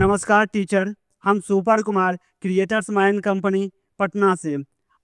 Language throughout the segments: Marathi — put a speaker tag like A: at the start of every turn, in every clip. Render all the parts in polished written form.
A: नमस्कार टीचर, हम super Kumar creators mind company Patna से।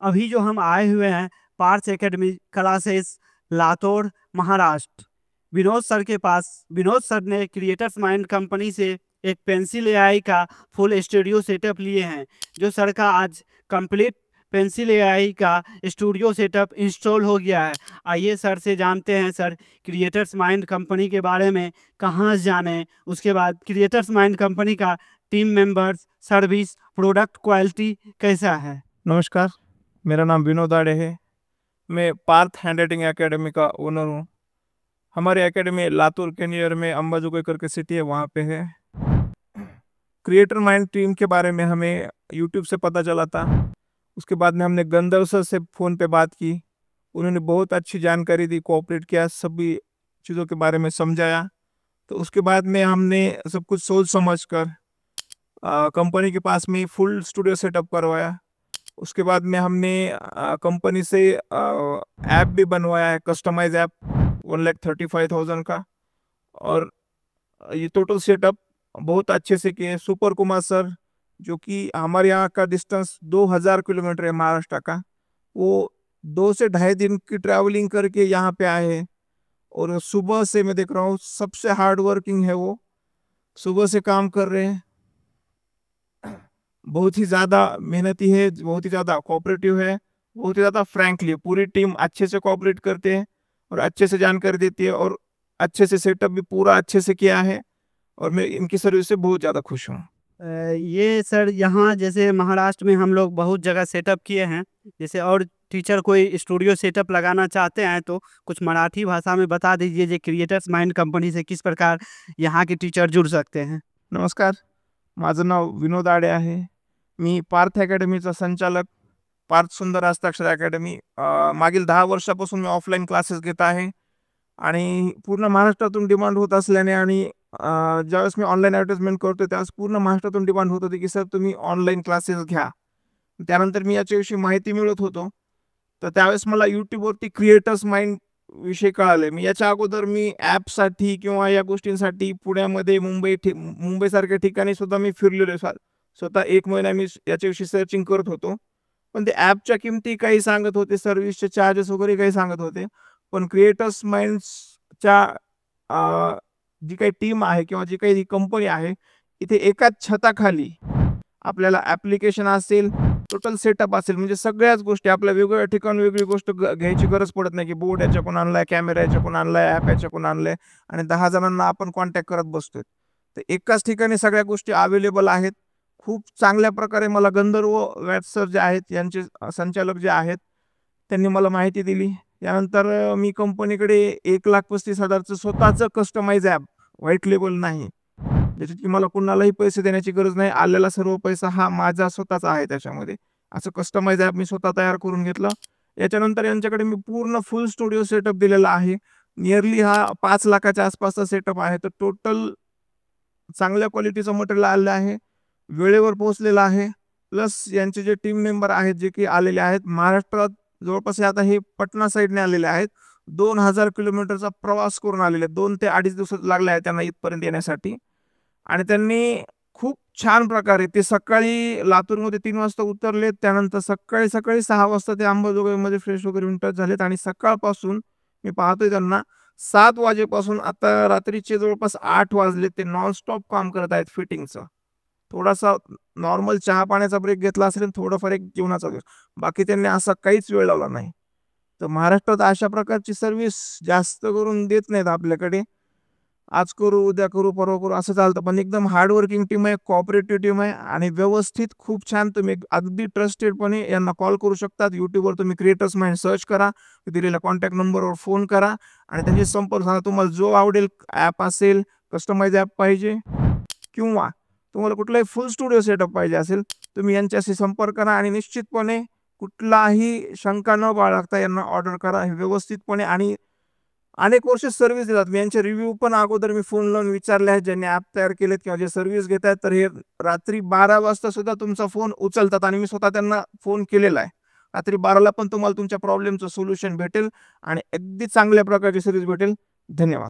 A: अभी जो हम आए हुए हैं Parth academy classes Latur Maharashtra, Vinod sir के पास। विनोद सर ने क्रिएटर्स माइंड कंपनी से एक पेंसिल एआई का फुल स्टूडियो सेटअप लिए हैं, जो सर का आज कंप्लीट पेंसिल एआई का स्टूडियो सेटअप इंस्टॉल हो गया है। आइए सर से जानते हैं सर क्रिएटर्स माइंड कंपनी के बारे में, कहाँ जाने, उसके बाद क्रिएटर्स माइंड कंपनी का team members, service, product quality कैसा है।
B: नमस्कार, मेरा नाम विनोद आड़े है। मैं पार्थ हैंडराइटिंग एकेडमी का ओनर हूँ। हमारी एकेडमी लातूर के नियर में अंबाजोगाई करके सिटी है, वहाँ पे है। क्रिएटर माइंड टीम के बारे में हमें यूट्यूब से पता चला था। उसके बाद में हमने गंधर्व सर से फ़ोन पे बात की, उन्होंने बहुत अच्छी जानकारी दी, कोऑपरेट किया, सभी चीज़ों के बारे में समझाया। तो उसके बाद में हमने सब कुछ सोच समझ कर कंपनी के पास में फुल स्टूडियो सेटअप करवाया। उसके बाद में हमने कंपनी से ऐप भी बनवाया है, कस्टमाइज ऐप 1,35,000 का। और ये टोटल सेटअप बहुत अच्छे से किए। सुपर कुमार सर, जो कि हमारे यहाँ का डिस्टेंस 2000 किलोमीटर है महाराष्ट्र का, वो 2 से ढाई दिन की ट्रैवलिंग करके यहाँ पे आए हैं। और सुबह से मैं देख रहा हूँ सबसे हार्ड वर्किंग है, वो सुबह से काम कर रहे हैं, बहुत ही ज़्यादा मेहनती है, बहुत ही ज़्यादा कोऑपरेटिव है, बहुत ही ज़्यादा फ्रैंकली। पूरी टीम अच्छे से कोऑपरेट करते हैं और अच्छे से जानकारी देती है, और अच्छे से सेटअप भी पूरा अच्छे से किया है, और मैं इनकी सर्विस से बहुत ज़्यादा खुश हूँ।
A: ये सर यहाँ जैसे महाराष्ट्र में हम लोग बहुत जगह सेटअप किए हैं, जैसे और टीचर कोई स्टूडियो सेटअप लगाना चाहते हैं तो कुछ मराठी भाषा में बता दीजिए, जो क्रिएटर्स माइंड कंपनी से किस प्रकार यहाँ के टीचर जुड़ सकते हैं।
B: नमस्कार, माझं नाव विनोद आडे आहे। मी पार्थ अकॅडमीचा संचालक, पार्थ सुंदर हस्ताक्षर अकॅडमी। मागील 10 वर्षापासून मी ऑफलाईन क्लासेस घेत आहे, आणि पूर्ण महाराष्ट्रातून डिमांड होत असल्याने आणि ज्यावेळेस मी ऑनलाईन ॲडव्हर्टाइजमेंट करतो त्यावेळेस पूर्ण महाराष्ट्रातून डिमांड होत होती की सर तुम्ही ऑनलाईन क्लासेस घ्या। त्यानंतर मी याच्याविषयी माहिती मिळवत होतो, तर त्यावेळेस मला यूट्यूबवरती क्रिएटर्स माइंड विषय कळाले। मी याच्या अगोदर मी ॲपसाठी किंवा या गोष्टींसाठी पुण्यामध्ये मुंबईसारख्या ठिकाणी सुद्धा मी फिरलेलो आहे। स्वतः 1 महिना मी याच्याविषयी सर्चिंग करत होतो, पण ते ॲपच्या किमती काही सांगत होते, सर्व्हिसचे चार्जेस वगैरे काही सांगत होते। पण क्रिएटर्स माइंड्सच्या जी काही टीम आहे किंवा जी काही कंपनी आहे, इथे एकाच छताखाली आपल्याला ॲप्लिकेशन असेल, टोटल सेटअप असेल, म्हणजे सगळ्याच गोष्टी आपल्या वेगवेगळ्या ठिकाणी वेगळी गोष्ट घ्यायची गरज पडत नाही की बोर्ड याच्याकडून आणलाय, कॅमेरा याच्याकडून आणलाय, ॲप याच्याकडून आणलाय, आणि 10 जणांना आपण कॉन्टॅक्ट करत बसतोय। तर एकाच ठिकाणी सगळ्या गोष्टी अवेलेबल आहेत। खूप चांगल्या प्रकारे मला गंधर्व व्यास सर जे आहेत, यांचे संचालक जे आहेत, त्यांनी मला माहिती दिली। यानंतर मी कंपनीकडे 1,35,000चं स्वतःचं कस्टमाइज ॲप, व्हाईट लेबल नाही, ज्याच्यात की मला कुणालाही पैसे देण्याची गरज नाही, आलेला सर्व पैसा हा माझा स्वतःचा आहे त्याच्यामध्ये। असं कस्टमाइज ॲप मी स्वतः तयार करून घेतलं। याच्यानंतर यांच्याकडे मी पूर्ण फुल स्टुडिओ सेटअप दिलेला आहे। नियरली हा 5 लाखाच्या आसपासचा सेटअप आहे। तर टोटल चांगल्या क्वालिटीचं मटेरियल आलेलं आहे, वेळेवर पोहोचलेलं आहे। प्लस यांचे जे टीम मेंबर आहेत, जे की आलेले आहेत महाराष्ट्रात, जवळपास आता हे पटना साईडने आलेले आहेत, 2000 किलोमीटरचा प्रवास करून आलेले आहेत। 2 ते 2.5 दिवस लागले आहेत त्यांना इथपर्यंत येण्यासाठी, आणि त्यांनी खूप छान प्रकारे ते सकाळी लातूरमध्ये 3 वाजता उतरलेत, त्यानंतर सकाळी 6 वाजता ते अंबाजोगाईमध्ये फ्रेश वगैरे होऊन टच झालेत, आणि सकाळपासून मी पाहतोय त्यांना 7 वाजेपासून आता रात्रीचे जवळपास 8 वाजले ते नॉनस्टॉप काम करत आहेत फिटिंगचं। थोडासा नॉर्मल चहा पाण्याचा ब्रेक घेतला असेल, थोडाफार एक जेवणाचा ब्रेक, बाकी त्यांनी असा काहीच वेळ लावला नाही। तर महाराष्ट्रात अशा प्रकारची सर्व्हिस जास्त करून देत नाहीत आपल्याकडे। आज करू, उद्या करू, परवा करू असं चालतं, पण एकदम हार्ड वर्किंग टीम आहे, कोऑपरेटिव्ह टीम आहे, आणि व्यवस्थित खूप छान। तुम्ही अगदी ट्रस्टेडपणे यांना कॉल करू शकतात। यूट्यूबवर तुम्ही क्रिएटर्स माइंड सर्च करा, दिलेल्या कॉन्टॅक्ट नंबरवर फोन करा, आणि त्यांची संपर्क साधा। तुम्हाला जो आवडेल, ॲप असेल, कस्टमाइज ॲप पाहिजे, किंवा तुम्हाला कुठलाही फुल स्टुडिओ सेटअप पाहिजे असेल, तुम्ही यांच्याशी संपर्क करा, आणि निश्चितपणे कुठलाही शंका न बाळगता यांना ऑर्डर करा व्यवस्थितपणे। आणि अनेक वर्ष सर्व्हिस देतात। मी यांचे रिव्ह्यू पण अगोदर मी फोन लावून विचारले आहेत, ज्यांनी ॲप तयार केलेत किंवा जे सर्व्हिस घेत आहेत, तर हे रात्री 12 वाजता सुद्धा तुमचा फोन उचलतात, आणि मी स्वतः त्यांना फोन केलेला आहे। रात्री 12ला पण तुम्हाला तुमच्या प्रॉब्लेमचं सोल्युशन भेटेल, आणि अगदी चांगल्या प्रकारची सर्व्हिस भेटेल। धन्यवाद।